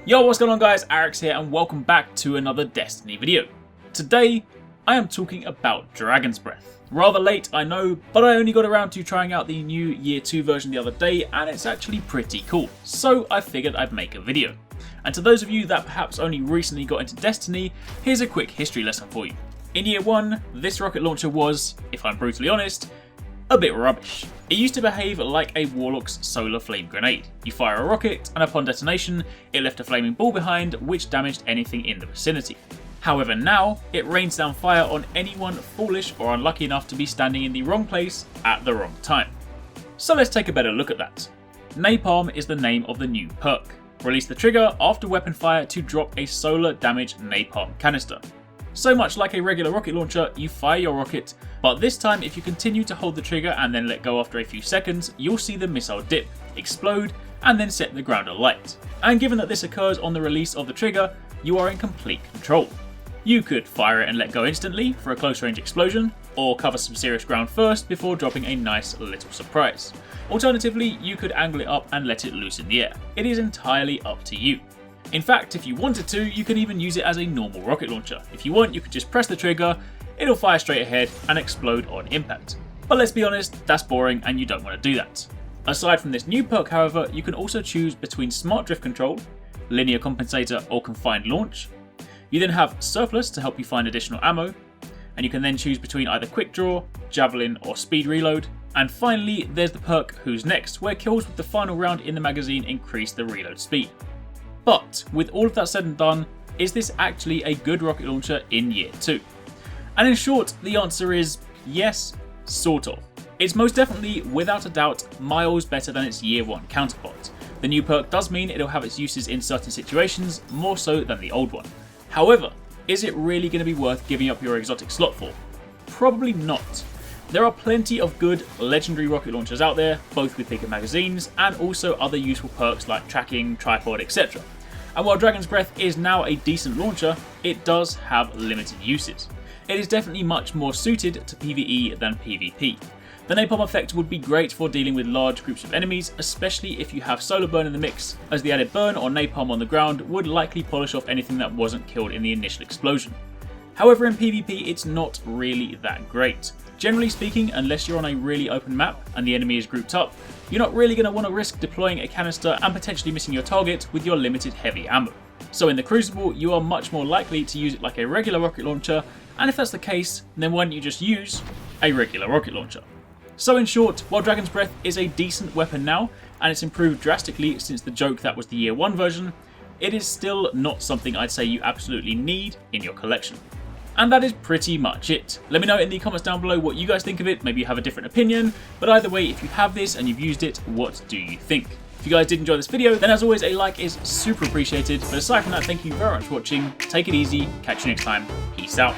Yo, what's going on guys, Arekkz here and welcome back to another Destiny video. Today, I am talking about Dragon's Breath. Rather late, I know, but I only got around to trying out the new Year 2 version the other day and it's actually pretty cool. So I figured I'd make a video. And to those of you that perhaps only recently got into Destiny, here's a quick history lesson for you. In Year 1, this rocket launcher was, if I'm brutally honest, a bit rubbish. It used to behave like a Warlock's solar flame grenade. You fire a rocket, and upon detonation, it left a flaming ball behind which damaged anything in the vicinity. However now, it rains down fire on anyone foolish or unlucky enough to be standing in the wrong place at the wrong time. So let's take a better look at that. Napalm is the name of the new perk. Release the trigger after weapon fire to drop a solar damage napalm canister. So much like a regular rocket launcher, you fire your rocket, but this time if you continue to hold the trigger and then let go after a few seconds, you'll see the missile dip, explode, and then set the ground alight. And given that this occurs on the release of the trigger, you are in complete control. You could fire it and let go instantly for a close range explosion, or cover some serious ground first before dropping a nice little surprise. Alternatively, you could angle it up and let it loose in the air. It is entirely up to you. In fact, if you wanted to, you can even use it as a normal rocket launcher. If you want, you could just press the trigger, it'll fire straight ahead and explode on impact. But let's be honest, that's boring and you don't want to do that. Aside from this new perk, however, you can also choose between Smart Drift Control, Linear Compensator or Confined Launch. You then have Surplus to help you find additional ammo, and you can then choose between either Quick Draw, Javelin or Speed Reload. And finally, there's the perk Who's Next, where kills with the final round in the magazine increase the reload speed. But with all of that said and done, is this actually a good rocket launcher in Year 2? And in short, the answer is yes, sort of. It's most definitely, without a doubt, miles better than its Year 1 counterpart. The new perk does mean it'll have its uses in certain situations, more so than the old one. However, is it really going to be worth giving up your exotic slot for? Probably not. There are plenty of good legendary rocket launchers out there, both with bigger magazines and also other useful perks like tracking, tripod, etc. And while Dragon's Breath is now a decent launcher, it does have limited uses. It is definitely much more suited to PvE than PvP. The napalm effect would be great for dealing with large groups of enemies, especially if you have solar burn in the mix, as the added burn or napalm on the ground would likely polish off anything that wasn't killed in the initial explosion. However, in PvP it's not really that great. Generally speaking, unless you're on a really open map and the enemy is grouped up, you're not really going to want to risk deploying a canister and potentially missing your target with your limited heavy ammo. So in the Crucible, you are much more likely to use it like a regular rocket launcher, and if that's the case, then why don't you just use a regular rocket launcher? So in short, while Dragon's Breath is a decent weapon now, and it's improved drastically since the joke that was the Year 1 version, it is still not something I'd say you absolutely need in your collection. And that is pretty much it. Let me know in the comments down below what you guys think of it, maybe you have a different opinion, but either way, if you have this and you've used it, what do you think? If you guys did enjoy this video, then as always, a like is super appreciated, but aside from that, thank you very much for watching, take it easy, catch you next time, peace out.